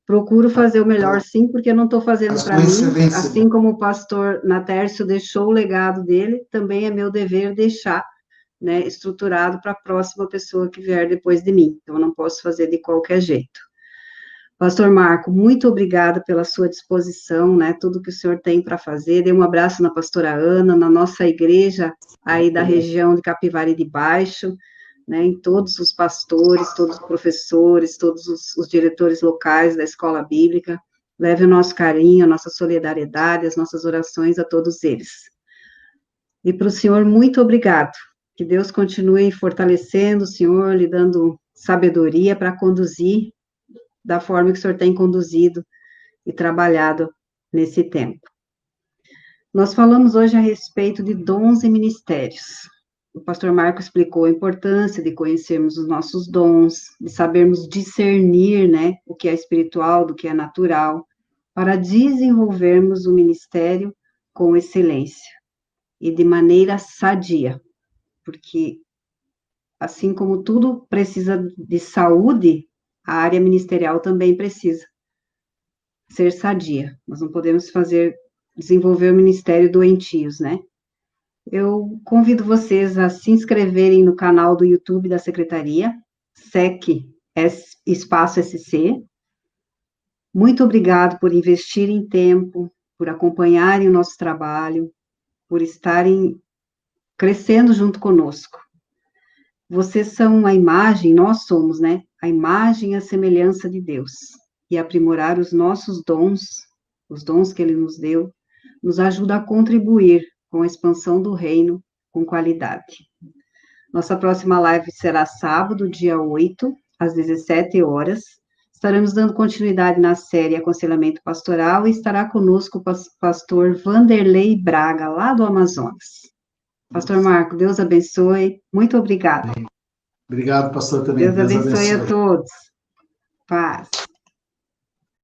Speaker 1: Procuro fazer o melhor, sim, porque eu não estou fazendo para mim. Assim como o pastor Natércio deixou o legado dele, também é meu dever deixar, né, estruturado para a próxima pessoa que vier depois de mim. Então, eu não posso fazer de qualquer jeito. Pastor Marco, muito obrigada pela sua disposição, né, tudo que o senhor tem para fazer. Dê um abraço na pastora Ana, na nossa igreja aí da região de Capivari de Baixo, né, em todos os pastores, todos os professores, todos os diretores locais da escola bíblica. Leve o nosso carinho, a nossa solidariedade, as nossas orações a todos eles. E para o senhor, muito obrigado. Que Deus continue fortalecendo o senhor, lhe dando sabedoria para conduzir da forma que o senhor tem conduzido e trabalhado nesse tempo. Nós falamos hoje a respeito de dons e ministérios. O pastor Marco explicou a importância de conhecermos os nossos dons, de sabermos discernir, né, o que é espiritual do que é natural, para desenvolvermos o ministério com excelência e de maneira sadia, porque assim como tudo precisa de saúde, a área ministerial também precisa ser sadia. Nós não podemos desenvolver o ministério doentios, né? Eu convido vocês a se inscreverem no canal do YouTube da Secretaria, SEC Espaço SC. Muito obrigado por investirem tempo, por acompanharem o nosso trabalho, por estarem crescendo junto conosco. Vocês são a imagem, nós somos, né? A imagem e a semelhança de Deus. E aprimorar os nossos dons, os dons que Ele nos deu, nos ajuda a contribuir com a expansão do reino com qualidade. Nossa próxima live será sábado, dia 8, às 17 horas. Estaremos dando continuidade na série Aconselhamento Pastoral e estará conosco o pastor Vanderlei Braga, lá do Amazonas. Pastor Marco, Deus abençoe. Muito obrigada.
Speaker 2: Obrigado, pastor, também.
Speaker 1: Deus abençoe a todos. Paz.